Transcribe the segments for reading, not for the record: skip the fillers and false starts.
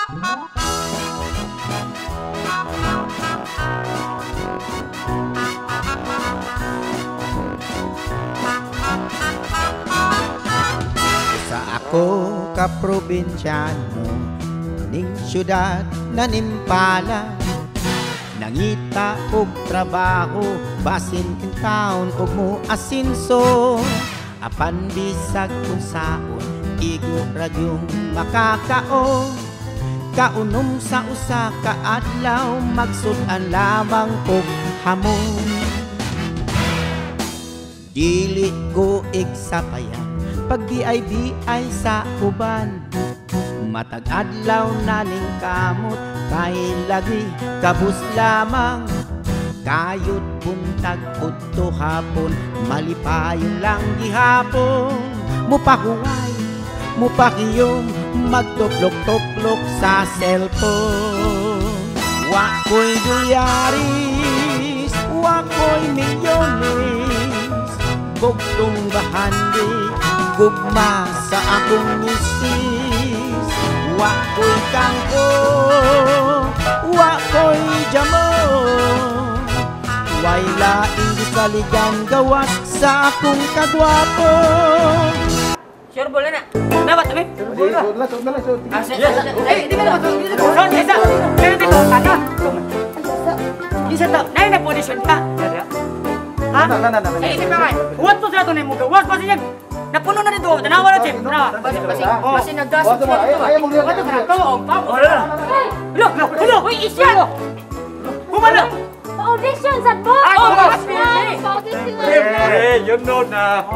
Sa ako ka probinsyano ning syudad na nimpala, nangita og trabaho basin in town og mo asinso, apan bisag kung saon igo radyong makakao, kaunom sa usa ka adlaw magsudan lamang og hamon. Dili ko igsapayan pag BIBI sa uban, matag adlaw naning kamot kay lagi kabus lamang, kayod buntag udto hapon malipayon lang gihapon, mupahuway mupakiyom magtuplok-tuplok sa cellphone. Wako'y dolyaris, wako'y milyones, bugtong bahandi gugma sa akong misis. Wako'y kangko, wako'y jamon, way laing gisaligan gawas sa akong kagwapo. Sure, boleh nak? Dapat tapi? Sudah lah. Di mana masuk? Son, Desa. Dari itu sana. Bisa tak? Naik na position ka. Ha? Ini pakai. What to satu nih muka? What pastinya? Napuno na dito. Tanawa na chip. Masih nagdas. Ayaw mo lihat. What to satu? Loh, wait, isya. Kumana? Pa-audition sa po! Pa-audition na! Yun nun na.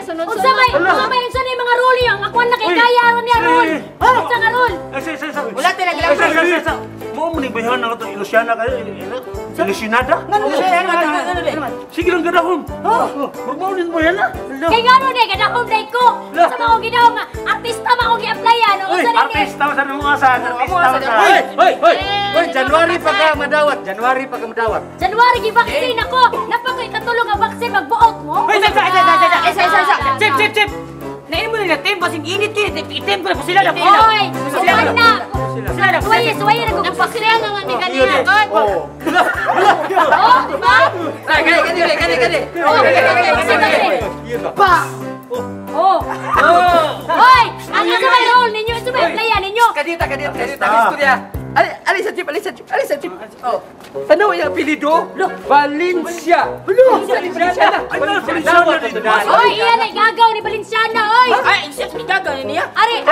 Sunod-sunod. Unsa may mga rule yung ako ang nakikaya niya rule. Unsa nga rule? Wala talaga. Mau menibayhan ako itong Ilusiana kayo. Ilusinada? Sige lang gadahon. Magmaunin mo yan na. Kaya nga nun eh, kadakong day ko. Sa mga ginaw nga, artista mga kong i-applyan. Artista mo sa mga asan. Hoy, January pa ka madawat. January gi-vaccine ako. Napakoy katulong ang vaccine magbuot mo. Hoy, Chip. Nain mo nila team pasing init itim ko na po sila na. Hoy, suwan na. Suway na kung vaccine nga ni kanina. Oh, diba? Gani. Pa! Oh! Hoy! Ang asa may role ninyo? Ito may playa ninyo? Kadita. Istorya. Ali sa chip. Oh. Ano yung apelido? Valencia. Valenciana. Hoy, iyan ay gagaw ni Valenciana, hoy! Ay, insect ni gagaw niya. Ari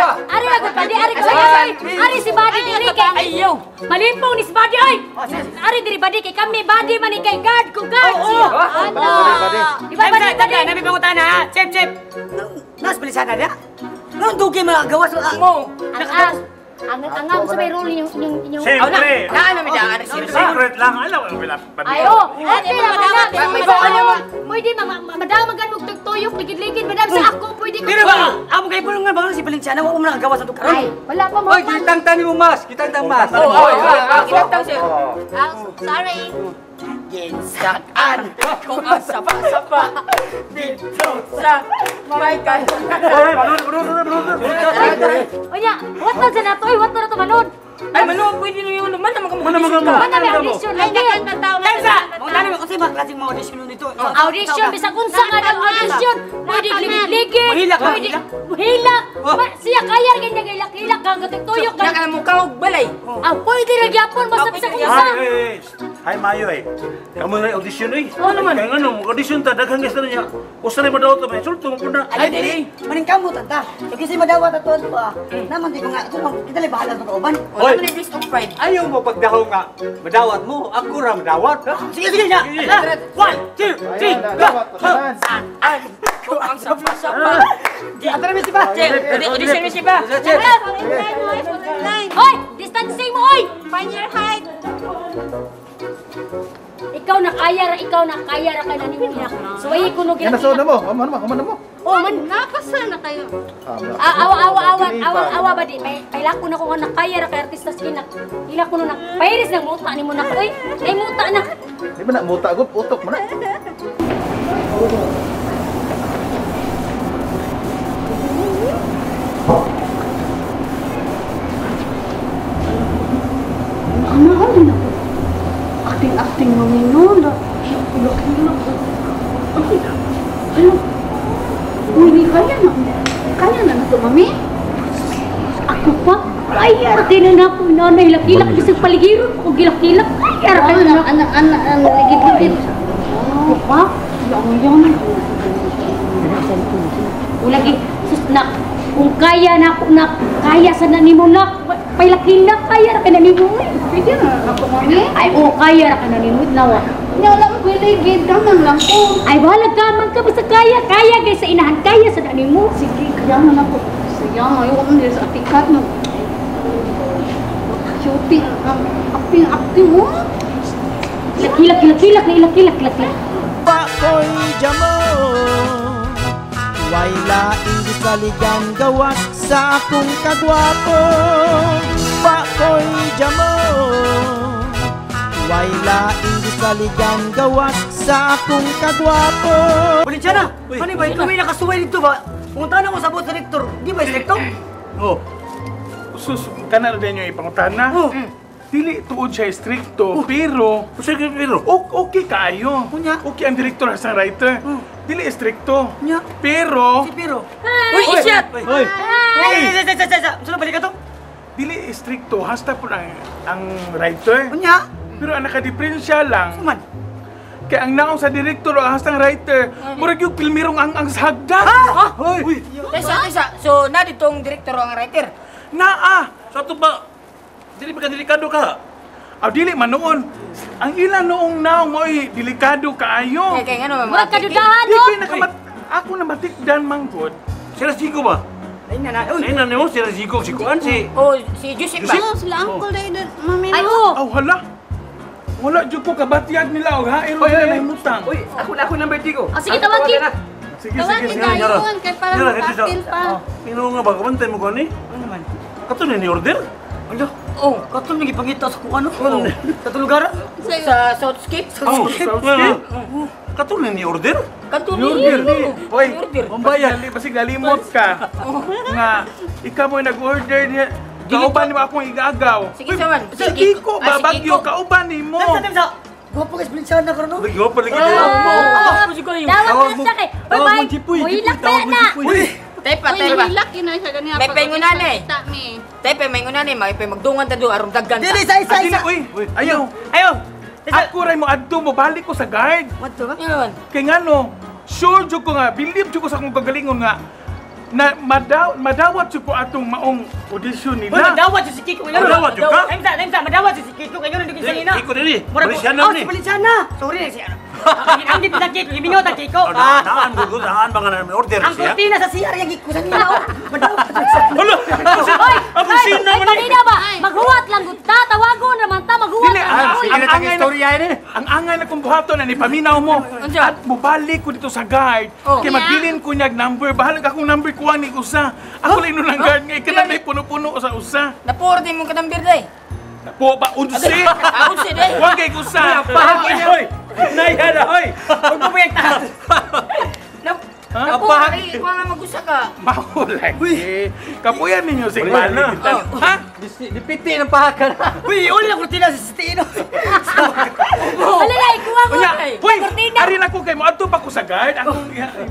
agad pandi, Ari si Buddy diri kay Ayaw. Malimpong ni si Buddy, oy! Ari diri Buddy kay kami, Buddy man ni kay guard ko guard. Ano? Di ba Buddy? Nabi pangutan ha. Chip. Nas Valenciana dia. Nang dugi magawas mo. Ang sa may role yung Siyempre. Ano mi daan? Secret lang. Alam mo, ayo, ate na pwede madamagan mo tuyok ligid-ligid madam sa ako pwede ko. Pero ba, amo kay pulong nga bang si Valenciana wa mo nagawas sa Ay, wala pa mo. Oy, kitang mo mas. Kitang sir. Sorry. Ginsakan kung ang sapa-sapa dito sa may Onya, what na sa nato? What na to manod? Ay, malo, pwede nyo yung naman naman kamo. Mana may audition? Ay, Lensa! Mga tani mo, kasi mga klaseng mga audition nito. Audition, bisag unsa nga ng audition. Pwede ligid-ligid. Muhilak. Siya kaya rin niya hilak-hilak. Gagatong tuyok. Naka mo ka og balay. Pwede rin yapon. Basta bisag unsa. Ay, Mayo eh. Kamu na audition eh. Oo naman. Kaya nga no, audition ta, daghang guest na niya. Usa na madawat ta, may sultong po na. Ay, dili. Maning kamot anta. Kasi madawat ato ba. Naman di ko nga, kita lang bahala sa kauban. Hoy. Naman yung of pride. Ayaw mo pagdaho nga, madawat mo, ako ra madawat. Sige niya. 1, 2, 3, go! Saan ko ang sapa-sapa? Atara mi si ba? Audition mi si ba? Hoy! Distancing mo, hoy! Find your height! Ikaw na kaya ra kay naniniyak. Suwayi ko no Yan na na mo. Umano mo. Oh, man nakasa na kayo. Awa ba di? May lako na ko nga nakaya ra kay artista sinak. Ila ko no nak pairis nang muta ni mo na koy. Ay muta na. Di ba na muta gud utok mo na. acting mo nila. Ano? Hindi kaya na. Kaya na to, mami? Ako pa? Kaya rin na ako. Nanay, hilak-hilak. Kasi paligiron ko. Gilak-hilak. Kaya rin na. Anak, ligid-ligid. Ako pa? Yang. Ulagi, sus, nak. Kung kaya na ako, nak. Kaya sa nanimo, nak. Pailak-hilak. Kaya na ka nanimo. Pwede na ako, mami? Ay, oo, kaya na ka nanimo. Nawa. Wala ko ligid. Kamang lang ko. Ay, wala kamang ka. Basta kaya. Kaya, guys, sa inahan. Kaya sa nanimo. Sige, kaya na ako. Sayang, ayaw ko nila sa atikat, no. Shooting, acting mo. Hilak. Pakoy jamo way laing gisaligan gawas sa akong kagwapo. Pakoy jamo way laing gisaligan gawas sa akong kagwapo. Balinsyana, ano ba? Ikaw may nakasuway dito ba? Punta na mo sa bot sa rektor. Di ba rektor? Oh. Sus, kana din yung ipangutana. Oh. Dili tuod siya stricto, pero okay kayo. Unya. Okay ang direktor sa writer. Dili stricto. Unya. Pero Si Piro. Uy, isyat! Hoy. Sino balik ka to? Dili stricto hasta po ang writer. Unya. Pero ang nakadiferensya lang. Suman. Kaya ang naong sa direktor o hasta ang writer, murag yung pilmirong ang sagda. Hoy. Tesa. So, na ditong direktor ang writer. Naa. Sa ito ba? Dili ba ka delikado ka? Dili man noon. Ang ilan noong naong mo'y delikado kaayo. Kaya nga naman Wag kadudahan, Di no? ko'y ako na matikdan manggod. Sila Zico ba? Ay na. Ay na mo, sila Zico. Si Kuan si... Oh, si Joseph ba? Sila uncle dahil mami. Ay, oo. Hala. Wala dyan ko kabatyag nila o hairo nila na himutang. Uy, ako number 3 ko. Ah, sige, tawagin. Sige. Tawagin tayo kay para makapil pa. Pino nga ba? Kamantay mo ko ni? Ano naman? Kato na ni order? Ano? Oh, katong nang ipangita sa kung ano. Sa tulugara? Sa Southscape? Kato na ni order? Kanto Order ni. Hoy, Order. Mambayan, basig nalimot ka. Nga, ikaw mo'y nag-order niya. Kauban mo akong igagaw. Sige, Saman. Si Kiko, babagyo, kauban ni mo. Sa. Gwapo ka Balinsyana ka no? Bigyo pa lagi Ah, Tawag Tawag mo sa akin. Bye-bye. Muhilak kaya na. Tepa. Hilak yun siya ganyan. May pengunan eh. Tepe, may ngunan eh. May magdungan ta doon. Arong daggan ta. Dili, isa. Uy, ayaw. Ayaw. Ako rin mo adto mo, balik ko sa guard. What to ba? Yun. Kaya nga no, sure jud ko nga, believe jud ko sa akong kagalingon nga, na madawat jud ko atong maong audition Uy, nila. madawat si Kiko. Madawat yun ka? Temsa, madawat si Kiko. Kayo nandun sa ina. Iko din eh. Murag- Balinsyana Oh, ni. si Balinsyana. Sorry na siya. Ang dito sa Kiko, ibinyo ta Kiko. Daan ko, daan ba nga na order Ang siya? kurtina sa CR yung Kiko sa nila. Madawat. Hala! Hoy! Ako sino Ay, naman eh? kanina ba? Maghuwat lang gud ta. Tawagon naman ta. Maghuwat Dili, lang. Uy, ang angay na ang angay na kung buhaton na ni paminaw mo. Unsa? At mubalik ko dito sa guard. Oh. Kaya magbilin ko niyag number. Bahalag akong number kuha ni usa. Ako lang nun ang guard nga ikanan na puno-puno sa usa. Napuro din mong katambir day. Po ba unsi? Ako siya day. Huwag kay usa. Hoy! Naya na, hoy! Huwag mo ba yung taas? Napuro day. Ikaw nga mag-usa ka. Mahulay. Kapuyan ninyo si Wala na. Ha? Dipiti ng pahakan. Uy, uli lang kurtina sa Stino. Wala na, ikuha ko. Unya, hoy, Kurtina. arin ako kay mo adto pa ko sa guard. Ako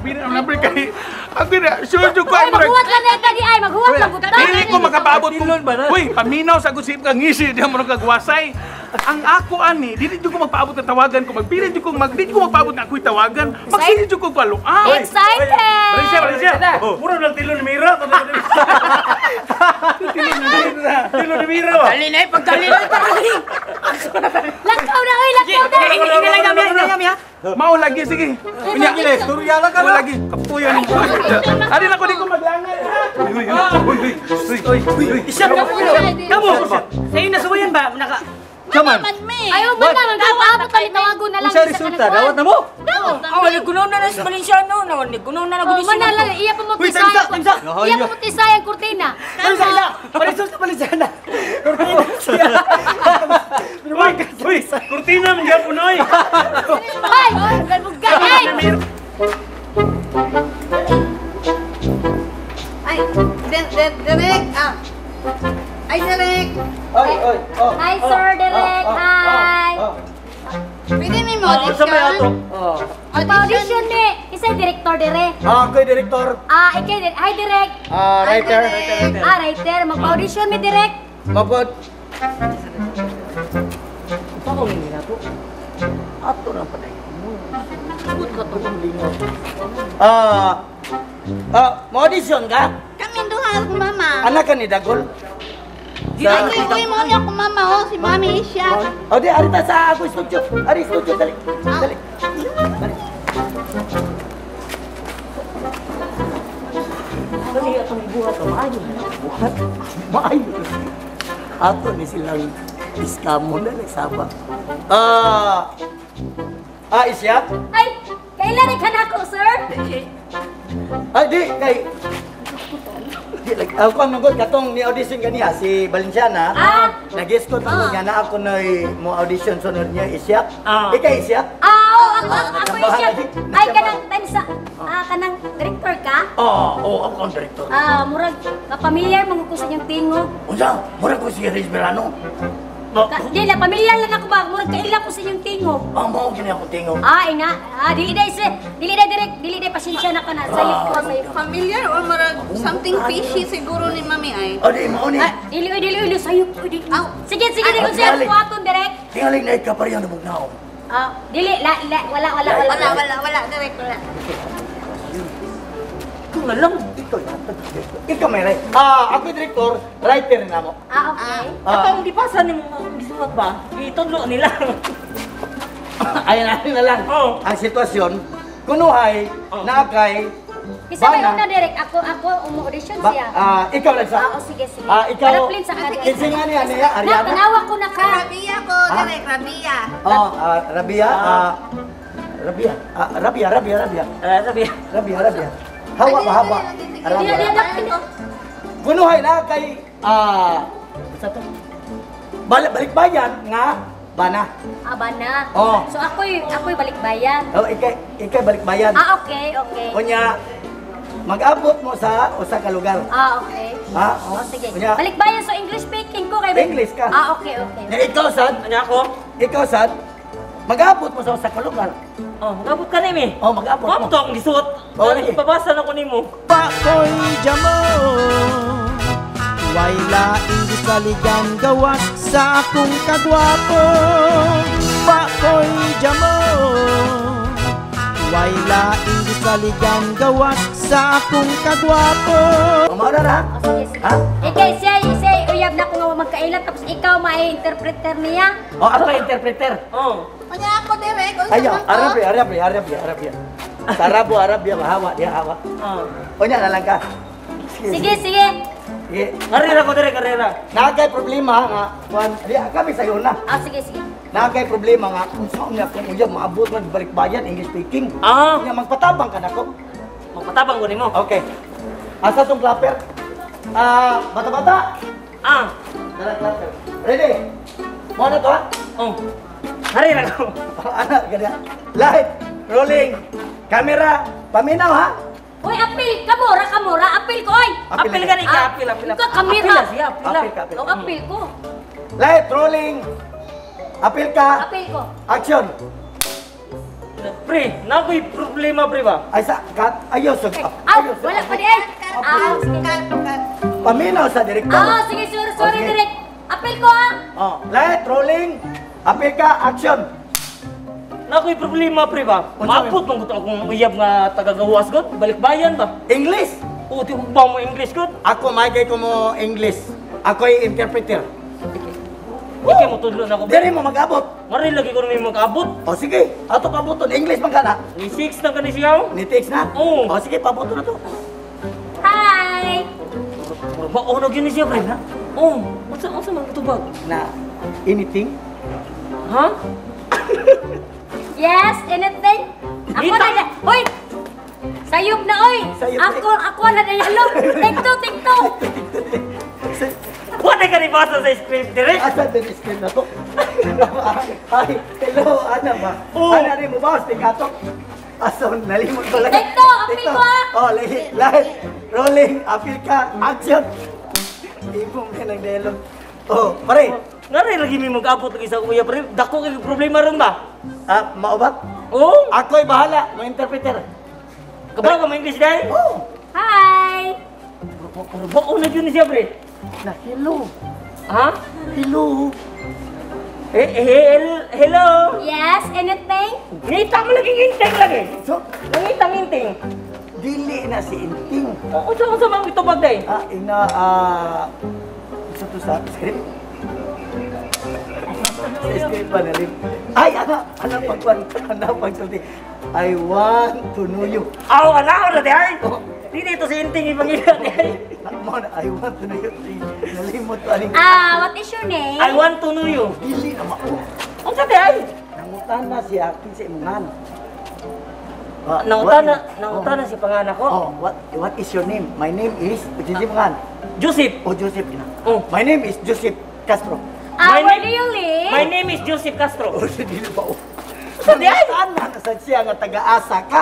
ibinin ang number kay. Ako na, sure ko Ay, ay maghuwat lang na ito di ay. Maghuwat lang gud ta. Dili ko makapaabot kung Uy, paminaw sa gusip ka ngisi di mo kagwasay. Ang ako ani, dili jud ko magpaabot ng tawagan ko. Magpili jud ko dili ko magpaabot na ako'y tawagan. Magsili jud ko paluan. Excited! Malaysia! Mura lang tilo ni Mira. Tilo ni Mira. Dali na eh. Pagdali na ito. Lakaw na, oy, lakaw na. Ina lang ha. Mao lagi sige. Unya, istorya lang ka lagi. Kapuyan mo. Ari na ko di ko maglangan. Isyap ka po. Kamu. Sa'yo nasuwayan ba? Kaman. Ayaw ba na, magpapaabot kami tawagon na lang. Sa resulta, dawat na mo. Ang nagkunaw na na sa Valenciano. Nagkunaw na na Oh, gudisyon. manala, iya pa mo Uy, tisaya. tamsa. Iya pa mo tisaya ang kurtina. Palisol sa Balinsyana. Uy! Kurtina mo gyapon oy. Ay, galbugan ay. Ay, Derek. Ay, Derek. Hi, Sir Derek. Hi. Pwede ni mo Sa may ato. Audition ni isay direktor dire. Ako'y direktor. Ikay hi direct. Writer. Writer, mag-audition mi direct. Mapod. Mo-audition ka? Kami duha ako mama. Anak ka ni Dagol? Lagi ko mo niya ako mama oh, si Mami Isya. O di, arita sa ako studio. Ari, studio, dali. Dali. Dali. Dali, atong buhat. Maayo na. Buhat? Maayo. Ato ni silang iskamo na nagsaba. Isya? Ay, kailan ka na ako, sir? Di, kay... Ako ang nangod katong ni audition ganiya si Valenciana. Nag-guess ko tungkol nga na ako na mo audition sunod niya Isyak. Ikaw Isyak? Ako isya. Ay, kanang time sa kanang director ka? Oo, ako ang director. Murag kapamilyar mo ko sa inyong tingog. Unsa? Mura ko si Riz Verano. Dili, pamilyar lang ako ba? Murag kaila ko sa inyong tingog. Mao gini ako tingog. Ina. Dili day pasensya na ka na. Sayo ko sayo. Familiar or marag something fishy siguro ni Mami ay. Di, mao ni. Dili, sayo ko. Sige, di ko siya kuwaton direct. Tingaling na ikaw parehang nabugnaw. Dili, wala. Wala, direct wala. Ito na lang. Ikaw may right. Ako director, writer na mo. Okay. Atong di pasa ni mo gisuot ba? Itudlo nila. Ayan na lang. Ang sitwasyon, kunuhay, nakay, Isa may una direct ako umu-audition siya. Ikaw lang sa. Sige. Ikaw. Paraplin sa akin. Kinsa nga niya niya Ariana? Tanawa ko na ka. Rabia ko, direct Rabia. Rabia. Haba. Rabia. Kunuhay na kay sa to. Balik bayan nga bana. Bana. So ako'y balikbayan. Ikay balik bayan. Okay. Kunya mag-abot mo sa usa ka lugar. Okay. Sige. Kunya Balikbayan so English speaking ko kay English ka. Okay. Na ikaw sad, ikaw sad, mag-abot mo sa usa ka lugar. Magabot ka nimi. Mag-abot mo. Mamo to ang gisuot. Ipabasa na ko nimo. Pakoy jamo. Wayla hindi saligan gawas sa akong kagwapo. Pakoy jamo. Wayla hindi saligan gawas sa akong kagwapo. Umara na? Sige. Ikay siya uyab na ko nga magkailan tapos ikaw mai-interpreter niya. Ako interpreter. Kanya ako direct. Ayo, Arabia. Arabia, hawa. Onya na lang ka. Sige. Karera ko dire karera. Nagay problema nga, kuan, kami sayo na. Sige. Nagay problema nga kung saan niya kung uyab maabot man balik bayan English speaking. Nga magpatabang ka nako. Magpatabang ko nimo. Okay. Asa tong clapper? Bata-bata. Dala clapper. Ready? Mo na to ha? Karera ko. Anak ganda. Light, rolling, camera, paminaw ha? Uy, apil, kamura, apil ko, oy! Apil ka ni ka, apil. Ikaw, kamera. Apil. Apil ko. Light, rolling, apil ka, Apil ko. action. Pre, nakoy problema pre ba? Ay sa, cut, ayos. Wala pa di ay. Sige. Paminaw sa direktor. Sige, sorry, direct. Apil ko, Light, rolling, apil ka, action. Nakoy problema pre ba? Maapot mong gusto akong uyab nga tagagawas gud, balikbayan ba? English. Di ba mo English gud? Ako, magay ko mo English. Ako'y interpreter. Ikaw mo tudlo na ko. Diri mo mag-abot. Maray lagi ko na may mag-abot. Sige, ato pabuton. English man ka na. Ni 6 na ka ni siyaw. Ni text na? Oo. Sige, pabuton na to. Hi! Maonog yun ni siya pre na? Unsa man tubag? Na, anything? Ha? Yes, anything? Ako na, hoy! Sayop na, oy! Ako na yalo! Tikto! Wala ka ni basa sa script direct? Asa din screen na to? Ay, hello, ano ba? Ano rin mo ba? Stingato? Ason, nalimot ko lang. Tikto, apil ko Light, rolling, apil ka, action! Ibong ka ng dialogue. Pare, Ngari lagi may mag-abot lagi sa kuya pre. Dako kay problema ron ba? Mao ba? Oo. Ako'y bahala, mo interpreter. Kabaga mo English dai? Oh, Hi! Bako na yun siya pre. na hello. Ha? Hello. Hello. Yes, anything? Ngita mo lagi nginteng lagi. So, Ngitang nginteng. dili na si Inting. Oo, sa mga itubag day. Isa to sa script. Sa script pa na rin. Ay, pagsulti. I want to know you. Aw, ana na day. Dili ito si Inting ipangita day. I want to know you. Nalimot ko aling. What is your name? I want to know you. Dili na mao. Ang sa day. Nangutan na si akin sa imungan. Nangutana si panganak ko. Oh, what is your name? My name is Imungan. Joseph. Oh, Joseph na. Oh. My name is Joseph Castro. Where do you live? My name is Joseph Castro. Oh, dili ba? Sa day. Nangutan na sa siya nga taga-asa ka.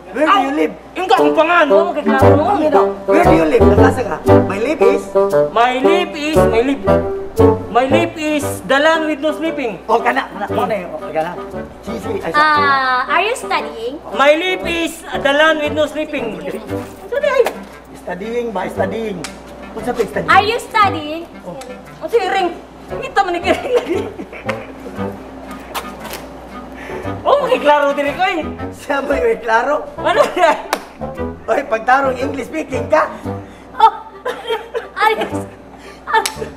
Where do you live? Ingka kung pangano, kay klaro mo. Where do you live? Taga-asa ka. My live is. My life is the land with no sleeping. Oh, kana mo na yun. Kana. Sisi. Ay, Are you studying? My life is the land with no sleeping. studying ba? Studying. Kung sa studying? Are you studying? Ang siring. Kita man ni kiring lagi. Oh, kay klaro diri ko eh. Siya mo yung klaro. Ano na? Oy, pagtarong English speaking ka. Oh,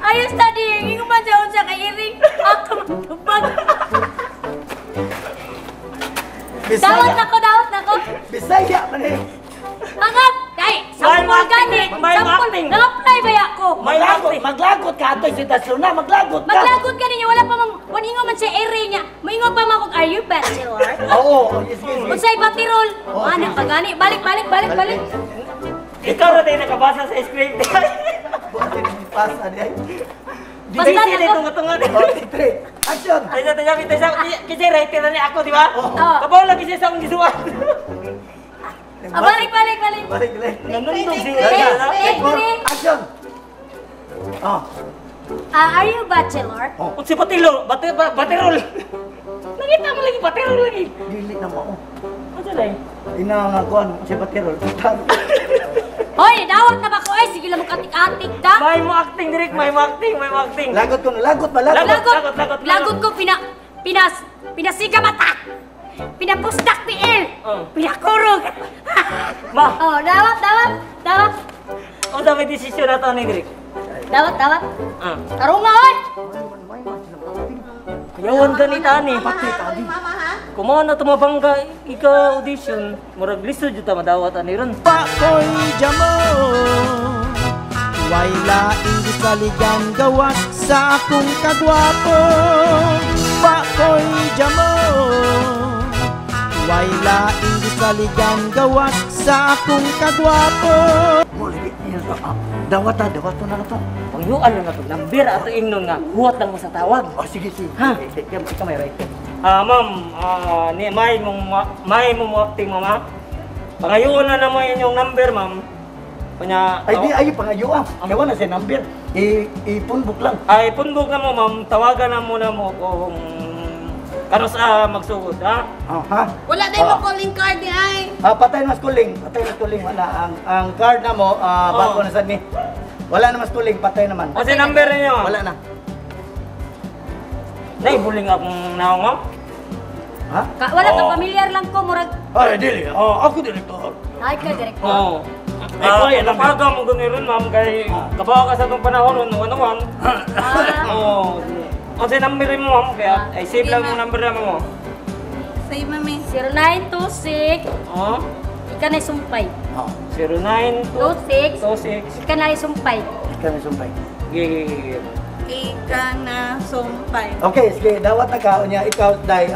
are you studying? Ingo man siya kay Iring. Ako matubag. Dawat nako. Bisaya man eh. Angat! Ay, sampol gani! May acting. Na-apply ba ako? Maglagot ka ato sitasyon na. Maglagot ka. Maglagot ka ninyo, wala pa man ingo man siya area niya. Maingo pa man kung, are you bachelor? Oo. Yes. Unsay batirol? Ano pa gani? Balik. Ikaw na tayo nakabasa sa script. Buwan din yung pasa niya. Basta Busy ako. na tunga-tunga na. Oh, three. Action. Kasi writer na niya ako, di ba? Oo. Kabaw lagi siya sa akong gisuan. Balik. Balik. Nanundog siya. Action. Oh. Are you bachelor? Kung si Patilo, baterol. Nakita mo lagi, baterol lagi. Dili na mo. Ano na eh? Inangakuan si Patirol. Hoy, dawat na ba ko? Ay, sige lang mo katik-atik da. May mo acting, direct, may mo acting. Lagot ko na. Lagot ba? Lagot ko pinasiga mata. Pinapustak tiil. Pinakurog. Ma, Oh, dawat. ang dami desisyon na ito ni direct. Dawat. Ah. Tarunga, oy! Yawan ka ni Tani. Mama ha? Kumaon na tumabangga ika audition. Murag listo dito madawat ani ron. Pakoy jamo Wayla hindi saligan gawas sa akong kagwapo Pakoy jamo Wayla hindi saligan gawas sa akong kagwapo Dawat na to. Pangyuan lang na to. Number ato ingnon nga. Huwat lang mo sa tawag. Oh, sige. Ha? Ikaw may right. Ma'am, may mo acting mama. Pangayuan na naman inyong number, ma'am. Kanya Ay, di ayo pangayo ah. Ayaw na siya number. Ipunbuk lang. ay punbog na mo, ma'am. Tawagan na muna mo kung kano sa magsugod, ha? Oh, ha? Wala na yung calling card ni ay. Patay na mas kuling. Wala. Ang card na mo, bago na sad ni. Wala na mas kuling, patay naman. Kasi number niyo, ma'am. Wala na. Naibuling akong naong, ma'am. Ha? Wala ka familiar lang ko, murag. Ay, dili. Ako direktor. Ay ka, direct. Oo. kuya, Napaga mo gani ron, ma'am, kay kabawa ka sa itong panahon, ano. Oo. Kasi number mo, ma'am, kaya ay save lang yung number naman mo. Save mami. 0926. Oo. Ika na sumpay. 0926. 26. Ika na sumpay. Kami sumpay. Gigi. Ika na sumpay. Okay, sige. Dawat na ka. Unya, ikaw, day,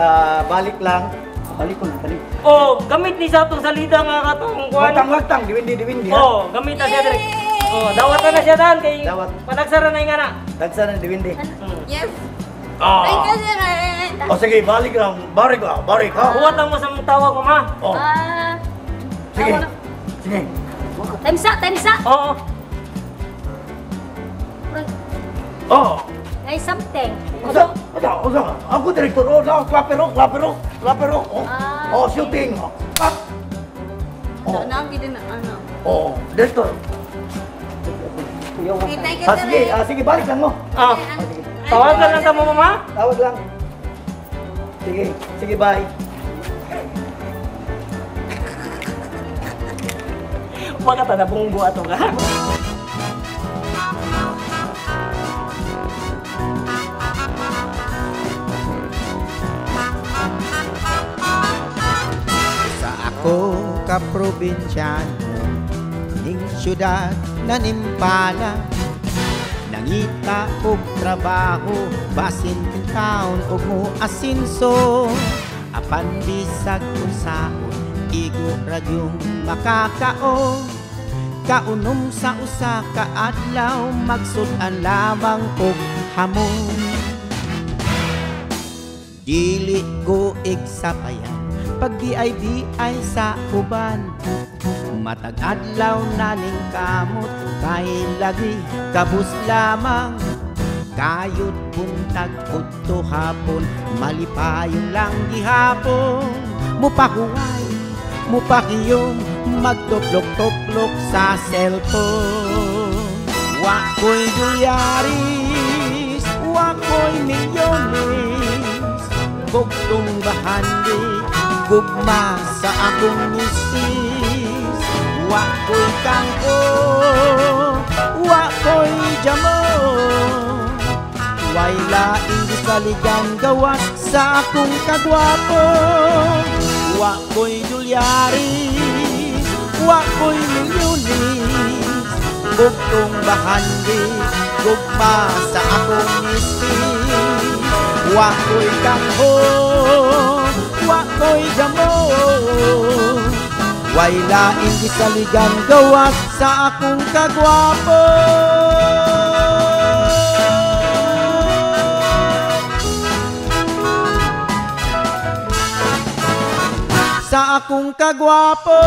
balik lang. Balik ko na, balik. Oh, gamit ni sa itong salida nga katong kuhan. Wagtang. Diwindi, ha? Oh, gamit na siya direct. Oh, dawat na siya daan kay Dawat. panagsara na yung nga na. Dagsa ng diwindi. Yes. Ay kasi O sige, balik lang. Balik ka. Huwat lang mo sa mong tawag mo, ma. Oh, sige. Sige. Tensa. Oo. Oh, Ay, something. Usa. Ako direktor. Klapper. Oh, shooting. Cut. Oh, direktor. Sige, balik lang mo. Tawagan lang tamo mama. Tawag lang. Sige, bye. Wala ka na pong buhato ka. Sa ako ka probinsyano, ning syudad na nimpala, nangita og trabaho, basin taon og mo asinso, apan bisag kung saon, igo radyong makakaon, kaunom sa usa ka adlaw, magsudan lamang og hamon. Dili ko igsapayan, pag di ay sa uban, matag adlaw na ning kamot, kay lagi kabus lamang, kayod buntag udto hapon, malipayong lang gihapon, mupakuway, mupakiyom, magtuplok-tuplok sa cellphone. Wako'y dolyaris, wako'y milyones, bugtong bahandi, gugma sa akong misis. Wako'y kangko, wako'y jamo, way laing saligan gawas sa akong kagwapo. Wako'y dolyaris, wako'y milyones, bugtong bahandi, gugma sa akong misis. Wako'y kangko, wako'y jamo, way laing gisaligan gawas sa akong kagwapo. Sa akong kagwapo.